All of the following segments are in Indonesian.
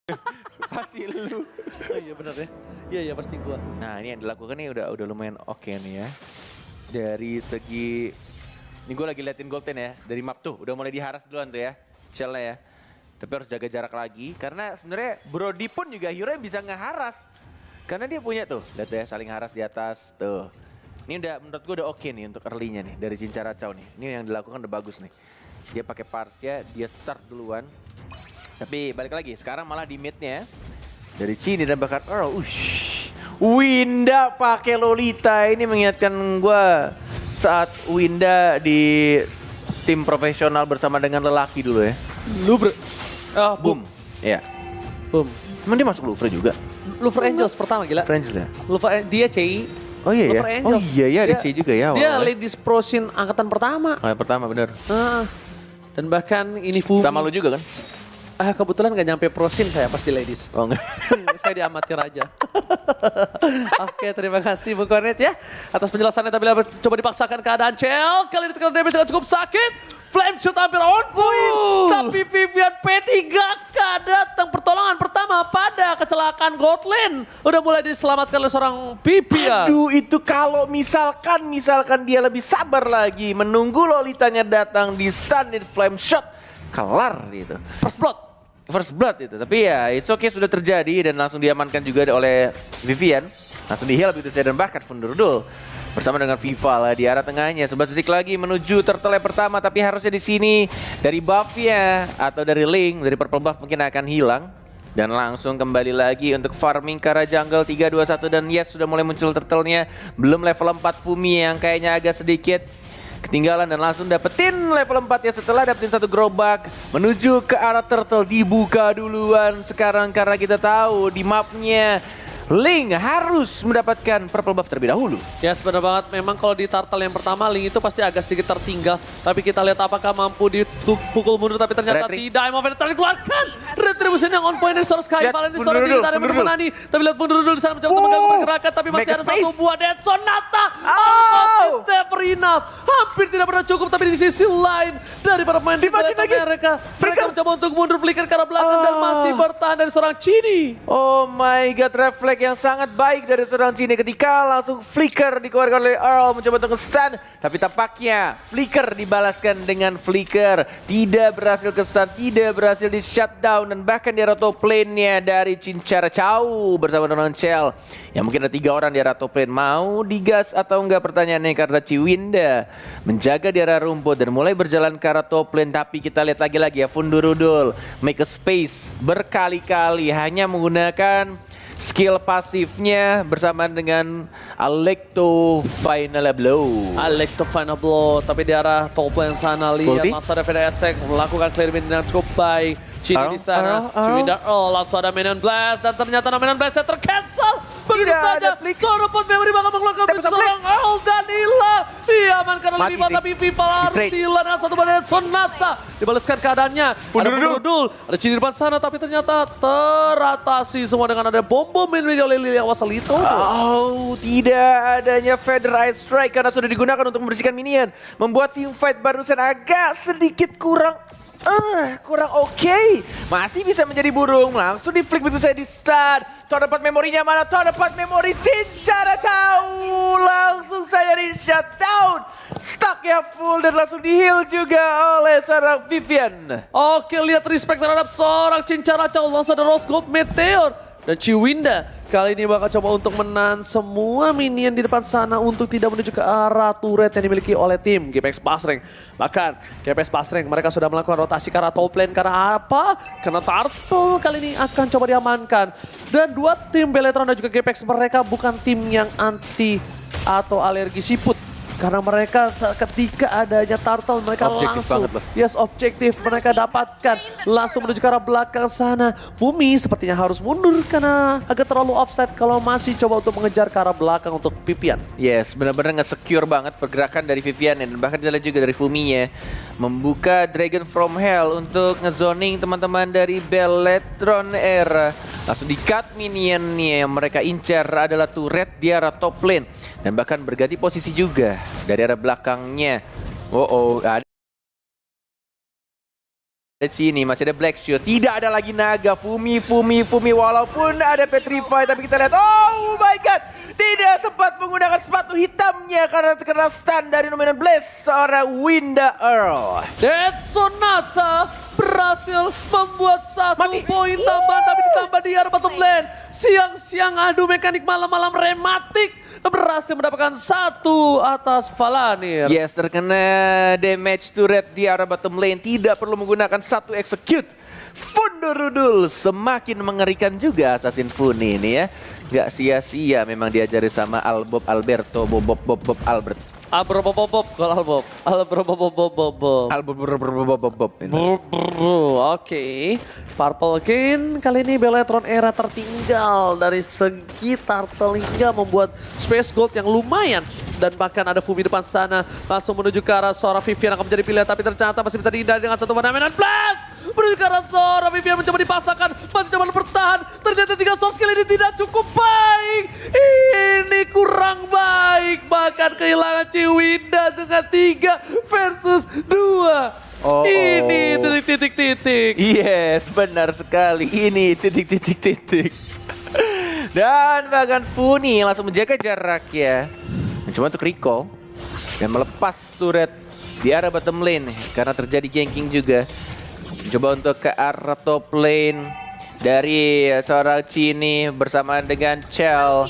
Pasti lu. Oh iya benar ya. Iya pasti gua. Nah ini yang dilakukan nih udah lumayan oke nih ya. Dari segi, ini gue lagi liatin Golden ya, dari map tuh udah mulai diharas duluan tuh ya, Shell-nya ya. Tapi harus jaga jarak lagi, karena sebenarnya Brody pun juga hero yang bisa ngeharas. Karena dia punya tuh, lihat ya saling haras di atas tuh. Ini udah menurut gue udah oke nih untuk early-nya nih dari Cincaracau nih. Ini yang dilakukan udah bagus nih. Dia pakai Parsia, dia start duluan. Tapi balik lagi, sekarang malah di mid-nya dari Cini dan bahkan Earl. Winda pakai Lolita, ini mengingatkan gue saat Winda di tim profesional bersama dengan lelaki dulu ya. Louvre. Oh, Boom. Iya. Boom. Emang dia masuk Louvre juga? Louvre Angels pertama gila. Friends ya? Louvre dia CI. Oh iya ya? Louvre Oh Angels. iya ya, ada C juga ya. Dia awalnya. Ladies Pro Scene angkatan pertama. Oh yang pertama bener. Dan bahkan ini Fumi. Sama lu juga kan? Kebetulan gak nyampe Pro Scene saya pas di Ladies. Oh enggak. Saya diamatir aja. Oke, terima kasih Bung Kornet ya. Atas penjelasannya, tapi coba dipaksakan keadaan Cel. Kali ini terkena damage cukup sakit. Flame shoot hampir on point. Tapi Vivian P3K datang pertolongan pertama pada kecelakaan Godlin. Udah mulai diselamatkan oleh seorang Vivian. Aduh itu kalau misalkan dia lebih sabar lagi. Menunggu Lolitanya datang di stun di flame shot. Kelar gitu. First blood itu, tapi ya it's okay sudah terjadi dan langsung diamankan juga oleh Vivian. Langsung di-heal begitu saya dan bahkan Fundurdul bersama dengan Viva lah di arah tengahnya. 11 detik lagi menuju turtle yang pertama, tapi harusnya di sini dari buff-nya atau dari Link, dari purple buff mungkin akan hilang. Dan langsung kembali lagi untuk farming ke arah jungle 3, 2, 1 dan yes sudah mulai muncul turtle-nya. Belum level 4 Fumi yang kayaknya agak sedikit ketinggalan dan langsung dapetin level 4 ya setelah dapetin satu gerobak menuju ke arah turtle dibuka duluan sekarang karena kita tahu di mapnya Link harus mendapatkan purple buff terlebih dahulu. Ya benar banget, memang kalau di turtle yang pertama Link itu pasti agak sedikit tertinggal. Tapi kita lihat apakah mampu dipukul mundur tapi ternyata tidak. Emoven dikeluarkan. Retribution yang on point dari seorang Sky Valen di seorang diri tadi menani. Tapi lihat Fundurdul di sana mencoba mengganggu pergerakan tapi masih ada satu buah Dead Sonata. Almost never enough. Hampir tidak pernah cukup tapi di sisi lain dari para pemain mereka mencoba untuk mundur flicker ke arah belakang dan masih bertahan dari seorang Cini. Oh my god, refleks yang sangat baik dari seorang Cini ketika langsung flicker dikeluarkan oleh Earl mencoba untuk nge-stun. Tapi tampaknya flicker dibalaskan dengan flicker. Tidak berhasil ke-stun, tidak berhasil di shutdown dan bahkan di auto plane-nya dari Cincaracau bersama dengan Cel. Ya mungkin ada 3 orang di auto plane. Mau digas atau enggak pertanyaannya karena Ciwinda menjaga di arah rumput dan mulai berjalan ke arah top lane. Tapi kita lihat lagi ya Fundurudul make a space berkali-kali hanya menggunakan skill pasifnya bersama dengan Alecto Final Blow. Alecto Final Blow, tapi di arah top lane sana lihat langsung ada VDSX melakukan clear mid dengan cukup baik. Cini di sana, Ciwinda langsung ada Minion Blast dan ternyata Minion Blast-nya tercancel. Begitu saja, Soropot Memory bakal mengeluarkan seorang Earl dan hilang. Diamankan oleh Viva tapi Viva harus hilang dengan satu badan Sonata. Dibalaskan keadaannya, ada Fundurdul, ada Cini di depan sana tapi ternyata teratasi semua dengan ada bom yang oleh Lilia Wasalito. Oh, tidak adanya Feather Ice Strike karena sudah digunakan untuk membersihkan minion. Membuat team fight barusan agak sedikit kurang oke. Masih bisa menjadi burung. Langsung di flick begitu saya di stun. Toh dapat memorinya mana? Toh dapat memori Cincaracau. Langsung saya di shutdown. Stuck ya full dan langsung di heal juga oleh seorang Vivian. Oke, lihat respect terhadap seorang Cincaracau. Langsung ada Rose Gold Meteor. Dan Ciwinda kali ini bakal coba untuk menahan semua minion di depan sana untuk tidak menuju ke arah turret yang dimiliki oleh tim GPX Pasreng. Bahkan GPX Pasreng mereka sudah melakukan rotasi ke arah top lane karena apa? Karena Turtle kali ini akan coba diamankan. Dan dua tim Beletron dan juga GPX mereka bukan tim yang anti atau alergi siput. Karena mereka ketika adanya Turtle mereka objektif langsung objektif mereka dapatkan langsung menuju ke arah belakang sana. Fumi sepertinya harus mundur karena agak terlalu offside kalau masih coba untuk mengejar ke arah belakang untuk Vivian. Yes, benar-benar nge-secure banget pergerakan dari Vivian dan bahkan kita lihat juga dari Fuminya membuka Dragon from Hell untuk ngezoning teman-teman dari Beletron Era. Langsung di-cut minionnya yang mereka incar adalah turret di arah top lane dan bahkan berganti posisi juga dari arah belakangnya. Ada Di sini masih ada Black Shoes, tidak ada lagi Naga, Fumi walaupun ada Petrify tapi kita lihat, oh my god, tidak sempat menggunakan sepatu hitamnya karena terkena stun dari Nominant Blaze seorang Winda Earl. Dead Sonata berhasil membuat satu Mati. poin tambahan tapi ditambah di arah bottom lane. Siang-siang adu mekanik malam-malam rematik berhasil mendapatkan satu atas Valanir. Yes, terkena damage turret di arah bottom lane, tidak perlu menggunakan satu execute. Fundurudul semakin mengerikan juga Assassin Funi ini ya. Gak sia-sia memang diajari sama Bob Alberto, Bob Albert. Oke, Purple King kali ini Beletron era tertinggal dari segi turtle hingga membuat Space Gold yang lumayan. Dan bahkan ada Fumi depan sana langsung menuju ke arah seorang Vivian akan menjadi pilihan. Tapi ternyata masih bisa dihindari dengan satu Phenomenon Blast. Menuju ke arah seorang Vivian mencoba dipasangkan, masih coba bertahan. Ternyata 3 source skill ini tidak cukup baik. Ini kurang baik. Bahkan kehilangan Ciwinda dengan 3 versus 2. Ini titik-titik. Yes, benar sekali. Ini titik. Dan bahkan Funi langsung menjaga jarak ya. Mencoba untuk recall dan melepas turret di arah bottom lane karena terjadi ganking juga. Mencoba untuk ke arah top lane dari seorang Cini bersamaan dengan Chell.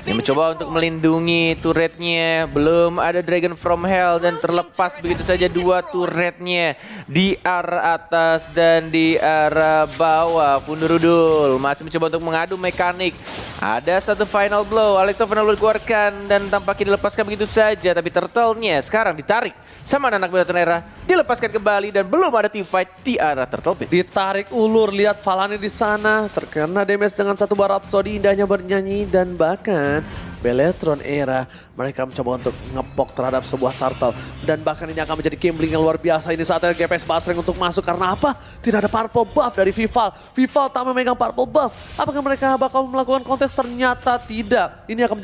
Yang mencoba untuk melindungi turretnya. Belum ada Dragon from Hell dan terlepas begitu saja 2 turretnya di arah atas dan di arah bawah. Fundurudul masih mencoba untuk mengadu mekanik. Ada satu final blow, Alecto final blow dikeluarkan dan tampaknya dilepaskan begitu saja. Tapi turtle-nya sekarang ditarik sama anak Beletron Era, dilepaskan kembali dan belum ada team fight di arah Turtle Pit. Ditarik ulur, lihat Valanir di sana terkena damage dengan satu bar Rhapsody, indahnya bernyanyi. Dan bahkan Beletron Era mereka mencoba untuk ngepok terhadap sebuah turtle. Dan bahkan ini akan menjadi gambling yang luar biasa. Ini saatnya GPS Basreng untuk masuk karena apa? Tidak ada purple buff dari Vival. Vival tak memegang purple buff. Apakah mereka bakal melakukan kontes? Ternyata tidak. Ini akan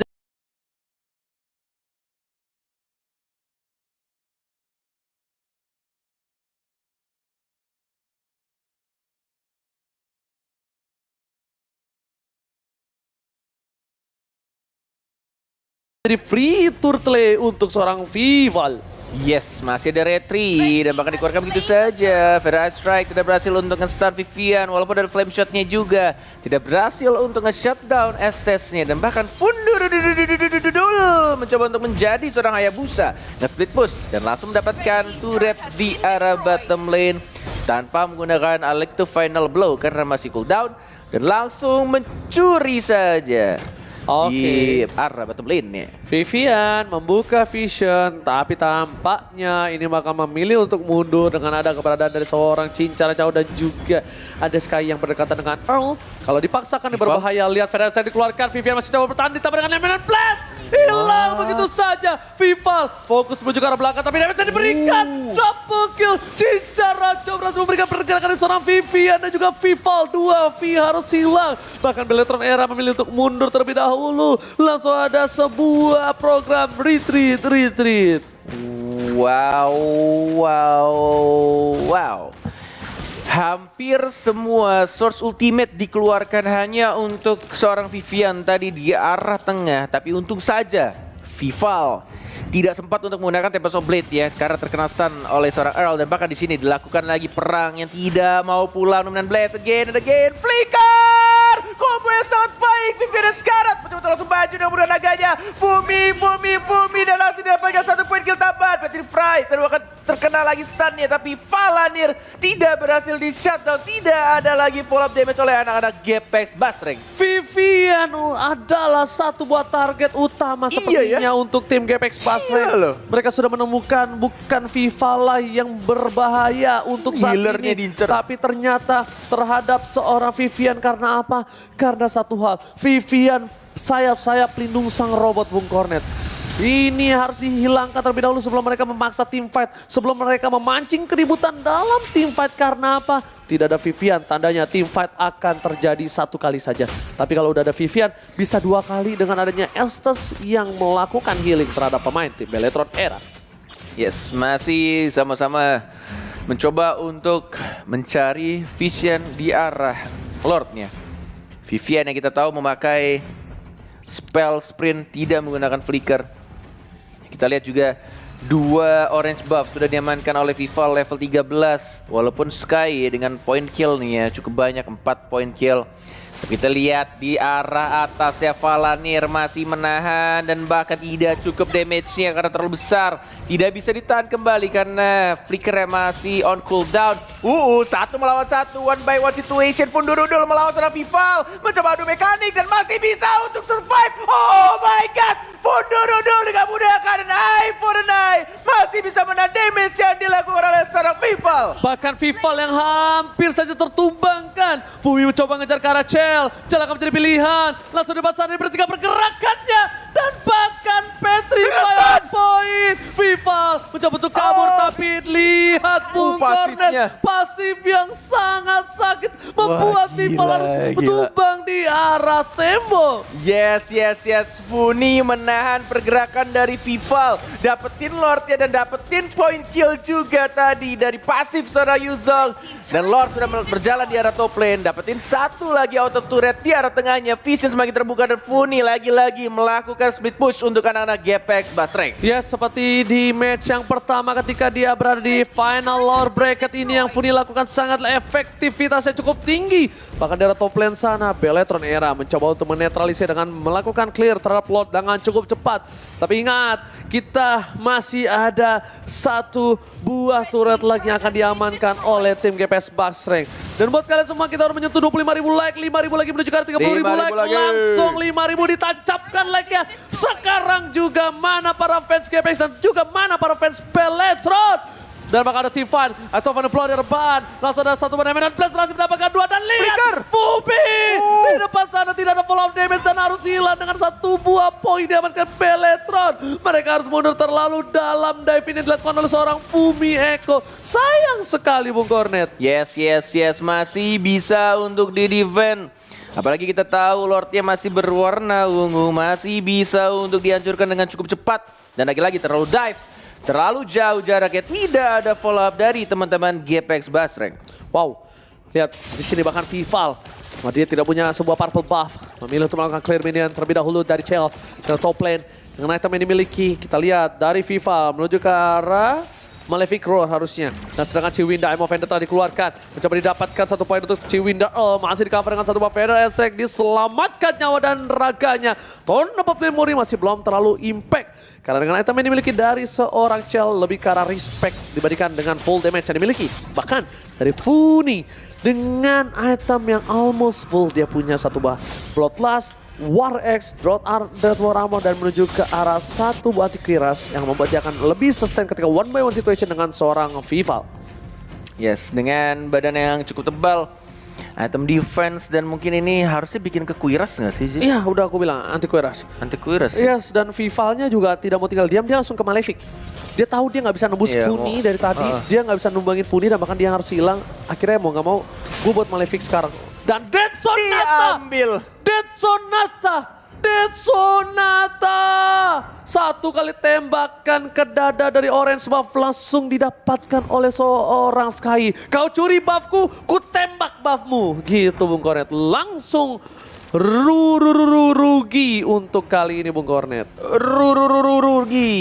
menjadi free turtle untuk seorang Vival. Yes, masih ada retri dan bahkan dikeluarkan begitu saja. Fire Strike tidak berhasil untuk nge-stun Vivian, walaupun ada flame shotnya juga. Tidak berhasil untuk nge-shutdown Estes-nya dan bahkan Fundurudul mencoba untuk menjadi seorang Hayabusa. Nge-split push dan langsung mendapatkan turret di arah bottom lane tanpa menggunakan Alecto final blow karena masih cooldown dan langsung mencuri saja. Di arah bottom lane-nya. Vivian membuka vision, tapi tampaknya ini bakal memilih untuk mundur dengan ada keberadaan dari seorang Cincara Cao dan juga ada Sky yang berdekatan dengan Earl. Kalau dipaksakan ini berbahaya, lihat Federasi dikeluarkan, Vivian masih coba bertahan ditambah dengan Eminent Blast. Hilang begitu saja. Vival fokus menuju ke arah belakang tapi damage diberikan. Double kill. Cincara Cao berhasil memberikan pergerakan dari seorang Vivian dan juga Vival 2. V harus hilang. Bahkan Beletron Era memilih untuk mundur terlebih dahulu. Langsung ada sebuah program retreat. Wow. Hampir semua source ultimate dikeluarkan hanya untuk seorang Vivian tadi di arah tengah. Tapi untung saja Vival tidak sempat untuk menggunakan Tempest of Blade ya, karena terkena stun oleh seorang Earl. Dan bahkan di sini dilakukan lagi perang yang tidak mau pulang. Nominant Blaze again and again. Flicker! Combo yang sangat baik. Vivian dan Scarlet mencoba langsung baju dengan mudah naganya. Fumi dan langsung didapatkan 1 poin kill tambahan. Petrify terkena lagi stunnya, tapi Valanir tidak berhasil di shutdown. Tidak ada lagi follow up damage oleh anak-anak Gepex Basreng. Vivian adalah satu buat target utama sepertinya untuk tim Gepex Basreng. Mereka sudah menemukan bukan Vival lah yang berbahaya untuk saat Healernya ini. diincer. Tapi ternyata terhadap seorang Vivian karena apa? Karena satu hal, Vivian sayap-sayap pelindung sang robot Bung Cornet. Ini harus dihilangkan terlebih dahulu sebelum mereka memaksa team fight. Sebelum mereka memancing keributan dalam team fight. Karena apa? Tidak ada Vivian, tandanya team fight akan terjadi 1 kali saja. Tapi kalau udah ada Vivian, bisa 2 kali dengan adanya Estes yang melakukan healing terhadap pemain tim Beletron Era. Yes, masih sama-sama mencoba untuk mencari Vision di arah Lordnya. Vivian yang kita tahu memakai spell sprint, tidak menggunakan flicker. Kita lihat juga 2 orange buff sudah diamankan oleh Vival level 13. Walaupun Sky dengan point kill nih ya cukup banyak, 4 point kill. Kita lihat di arah atas ya, Valanir masih menahan dan bahkan tidak cukup damage-nya karena terlalu besar. Tidak bisa ditahan kembali karena flickernya masih on cooldown. 1 melawan 1, 1 by 1 situation. Fundurudul melawan seorang Vival, mencoba adu mekanik dan masih bisa untuk survive. Oh my god, Fundurudul dengan mudah dan eye for an eye masih bisa menahan damage yang dilakukan oleh seorang Vival. Bahkan Vival yang hampir saja tertumbangkan. Fumi mencoba ngejar ke arah Chell akan menjadi pilihan. Langsung depan sana bertiga pergerakannya. Dan bahkan petrify point. Vival mencoba untuk kabur tapi lihat Bung Cornet. Pasif yang sangat sakit. Membuat Vival harus tumbang di arah tembok. Yes. Funi menahan pergerakan dari Vival. Dapetin Lordnya dan dapetin point kill juga tadi dari pasif seorang Yuzong. Dan Lord sudah berjalan di arah top lane. Dapetin 1 lagi auto turret di arah tengahnya. Vision semakin terbuka dan Funi lagi-lagi melakukan split push untuk anak-anak GPX Basreng. Ya, seperti di match yang pertama ketika dia berada di final lore bracket ini yang Funi lakukan sangatlah efektivitasnya cukup tinggi. Bahkan dari top lane sana, Beletron Era mencoba untuk menetralisir dengan melakukan clear terhadap Lord dengan cukup cepat. Tapi ingat, kita masih ada 1 buah turret lagi yang akan diamankan oleh tim GPX Basreng. Dan buat kalian semua kita harus menyentuh 25.000 like, 5.000 lagi menuju ke 30.000 like, langsung 5.000 ditancapkan like-nya. Sekarang juga mana para fans GPX dan juga mana para fans Beletron. Dan bakal ada Tivan atau Van Plo di depan. Langsung ada 1 ban dan Blast berhasil mendapatkan 2 dan lihat Fubi di depan sana tidak ada follow up damage dan harus hilang dengan 1 buah poin diamankan Beletron. Mereka harus mundur terlalu dalam dive ini dilakukan oleh seorang Fumi Eko. Sayang sekali Bung Cornet. Yes, masih bisa untuk di defend. Apalagi kita tahu Lordnya masih berwarna ungu, masih bisa untuk dihancurkan dengan cukup cepat. Dan lagi-lagi terlalu dive. Terlalu jauh jaraknya, tidak ada follow up dari teman-teman GPX Basreng. Wow, lihat di sini bahkan Vival. Dia tidak punya sebuah purple buff. Memilih untuk melakukan clear minion terlebih dahulu dari Chell ke top lane. Dengan item yang dimiliki, kita lihat dari Vival menuju ke arah Malefic Roar harusnya. Dan sedangkan Ciwinda, Emo Vendetta dikeluarkan. Mencoba didapatkan 1 poin untuk Ciwinda. Masih di cover dengan 1 buff Feather Attack. Diselamatkan nyawa dan raganya. Tornado of Memory masih belum terlalu impact. Karena dengan item yang dimiliki dari seorang Chell lebih ke arah respect dibandingkan dengan full damage yang dimiliki. Bahkan dari Funi dengan item yang almost full. Dia punya 1 buah Bloodlust, War X, Drought War Armor dan menuju ke arah 1 buah anti-kiras yang membuat dia akan lebih sustain ketika 1 by 1 situation dengan seorang Vival. Yes, dengan badan yang cukup tebal, item defense dan mungkin ini harusnya bikin ke Quiras nggak sih? Iya, udah aku bilang anti-kiras. Anti-Quiras. Yes, dan Vivalnya juga tidak mau tinggal diam, dia langsung ke Malefic. Dia tahu dia nggak bisa nembus Funi dari tadi, dia nggak bisa numbangin Funi dan bahkan dia harus hilang. Akhirnya mau nggak mau, gue buat Malefic sekarang. Dan Dead Sonata! Diambil! Dead Sonata! 1 kali tembakan ke dada dari Orange Buff langsung didapatkan oleh seorang Sky. Kau curi buffku, ku tembak buffmu. Gitu Bung Cornet. Langsung rugi untuk kali ini Bung Cornet. Rugi.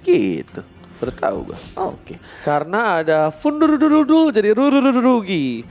Gitu. Baru tahu gue. Oke. Karena ada fundurududul jadi rugi.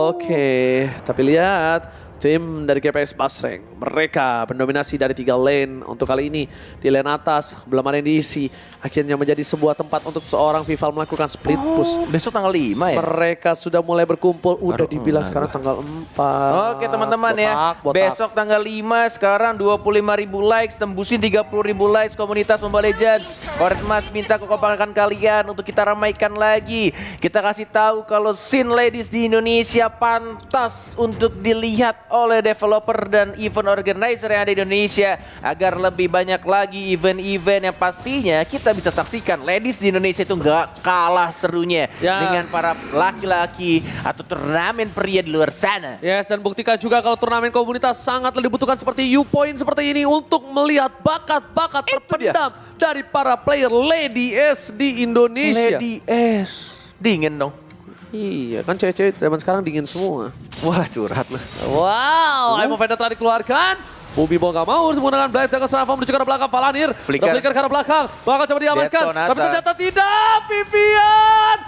Oke. Tapi lihat. Tim dari GPX Basreng, mereka mendominasi dari 3 lane untuk kali ini. Di lane atas, belum ada yang diisi. Akhirnya menjadi sebuah tempat untuk seorang Vival melakukan split push. Besok tanggal 5 ya? Mereka sudah mulai berkumpul, udah dibilang sekarang tanggal 4. Oke teman-teman ya, besok tanggal 5 sekarang 25.000 likes, tembusin 30.000 likes komunitas Mobile Legends. Cornet Mas minta kekompakan kalian untuk kita ramaikan lagi. Kita kasih tahu kalau scene ladies di Indonesia pantas untuk dilihat oleh developer dan event organizer yang ada di Indonesia agar lebih banyak lagi event-event yang pastinya kita bisa saksikan. Ladies di Indonesia itu nggak kalah serunya dengan para laki-laki atau turnamen pria di luar sana. Yes, dan buktikan juga kalau turnamen komunitas sangatlah dibutuhkan seperti U-Point seperti ini untuk melihat bakat-bakat terpendam dari para player Lady S di Indonesia. Lady S. Dingin dong. Iya kan cewek-cewek zaman sekarang dingin semua. Wah curhat loh. Wow, Imo Venda telah dikeluarkan. Ubi mau gak mau menggunakan Blade Dragon Seraph menuju ke arah belakang Valanir. Flicker. Flicker ke arah belakang. Bakal coba diamankan. Dead Sonata. Tapi ternyata tidak. Vivian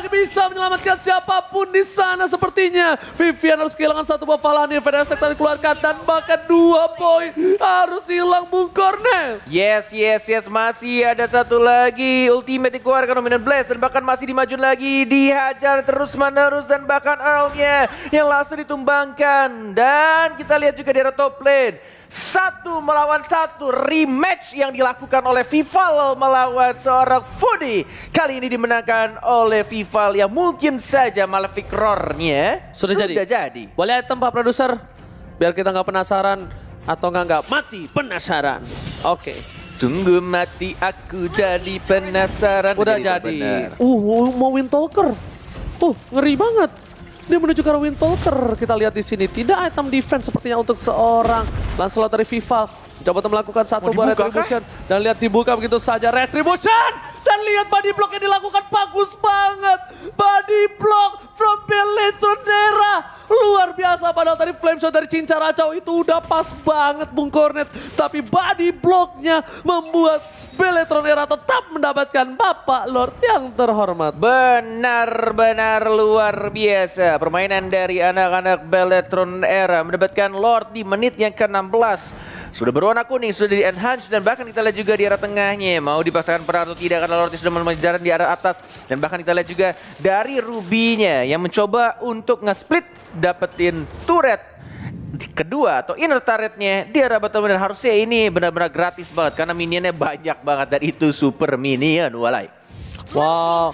bisa menyelamatkan siapapun di sana sepertinya. Vivian harus kehilangan satu buah Valanir. Fedestek tadi dikeluarkan dan bahkan 2 poin harus hilang Bung Cornel. Yes. Masih ada satu lagi. Ultimate dikeluarkan Dominant Blast. Dan bahkan masih dimajun lagi. Dihajar terus menerus. Dan bahkan Earl-nya yang langsung ditumbangkan. Dan kita lihat juga di arah top lane. 1 melawan 1 rematch yang dilakukan oleh Vival melawan seorang Fudi. Kali ini dimenangkan oleh Vival yang mungkin saja Malefic Roar-nya Sudah jadi. Boleh item Pak Produser? Biar kita nggak penasaran atau nggak mati penasaran. Oke. Sungguh mati aku jadi penasaran. Udah jadi. Mau Windtalker. Ngeri banget. Dia menuju ke arah Windtalker. Kita lihat di sini tidak item defense sepertinya untuk seorang Lancelot dari Vival. Coba untuk melakukan satu buah Retribution. Dan lihat dibuka begitu saja Retribution. Dan lihat body block yang dilakukan bagus banget. Body block from Beletronera. Luar biasa padahal tadi flame shot dari Cincaracau itu udah pas banget Bung Cornet. Tapi body blocknya membuat Beletronera tetap mendapatkan Bapak Lord yang terhormat. Benar-benar luar biasa. Permainan dari anak-anak Beletron Era mendapatkan Lord di menit yang ke-16. Sudah berwarna kuning, sudah di-enhance dan bahkan kita lihat juga di arah tengahnya. Mau dipaksakan perang atau tidak karena Lord sudah mengejar di arah atas. Dan bahkan kita lihat juga dari Ruby-nya yang mencoba untuk nge-split dapetin turret kedua atau inner turretnya di arah bottom, dan harusnya ini benar-benar gratis banget karena minionnya banyak banget dan itu super minion walai. Wow.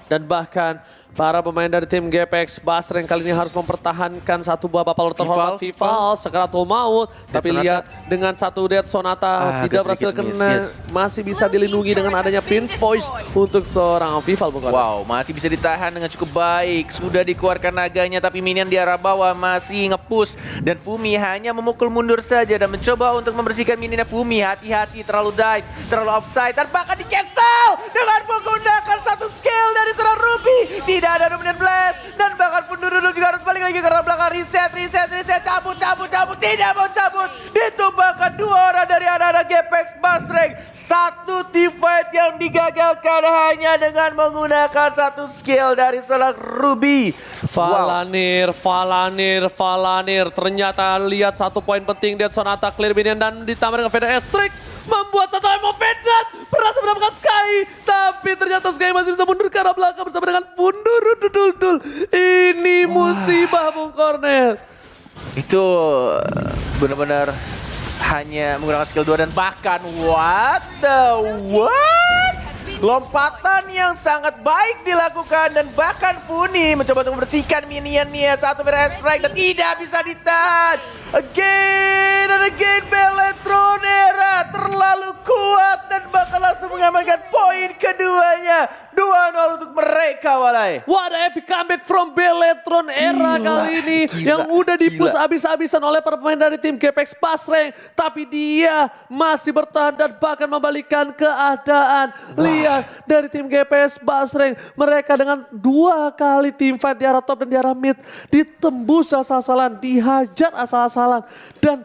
Dan bahkan para pemain dari tim GPX Basreng kali ini harus mempertahankan satu buah Bapak Lord terhormat Vival sekeratul maut. Tapi Sonata. lihat dengan satu Death Sonata tidak berhasil kena. Masih bisa dilindungi dengan adanya pin voice untuk seorang Vival. Wow, masih bisa ditahan dengan cukup baik. Sudah dikeluarkan naganya tapi minion di arah bawah masih nge-push. Dan Fumi hanya memukul mundur saja dan mencoba untuk membersihkan minionnya Fumi. Hati-hati, terlalu dive, terlalu offside. Dan bahkan di-cancel dengan menggunakan satu skill dari seorang Ruby. Tidak ada Dominant Blast. Dan bahkan pun dulu juga harus balik lagi karena belakang reset. Cabut. Tidak mau cabut. Ditumbangkan 2 orang dari anak-anak GPX Basreng. Satu team fight yang digagalkan hanya dengan menggunakan satu skill dari seorang Ruby. Valanir. Ternyata lihat satu poin penting Death Sonata clear minion dan ditambah dengan Vader Estrik. Membuat satu Emo Vedat berhasil mendapatkan Sky. Tapi ternyata Sky masih bisa mundur ke arah belakang bersama dengan Fundurudul. Ini musibah Bung Cornel. Itu benar-benar hanya menggunakan skill 2 dan bahkan what? Lompatan yang sangat baik dilakukan dan bahkan Funi mencoba untuk membersihkan minionnya. Satu beres strike dan tidak bisa di-stun. Again and again Beletronera terlalu kuat dan bakal langsung mengamankan poin keduanya. 2-0 untuk mereka walai. What a epic comeback from Beletron Era kali ini. Yang udah dipus habis-habisan oleh para pemain dari tim GPX Basreng. Tapi dia masih bertahan dan bahkan membalikkan keadaan. Lihat dari tim GPX Basreng. Mereka dengan 2 kali team fight di arah top dan di arah mid. Ditembus asal-asalan, dihajar asal-asalan. Dan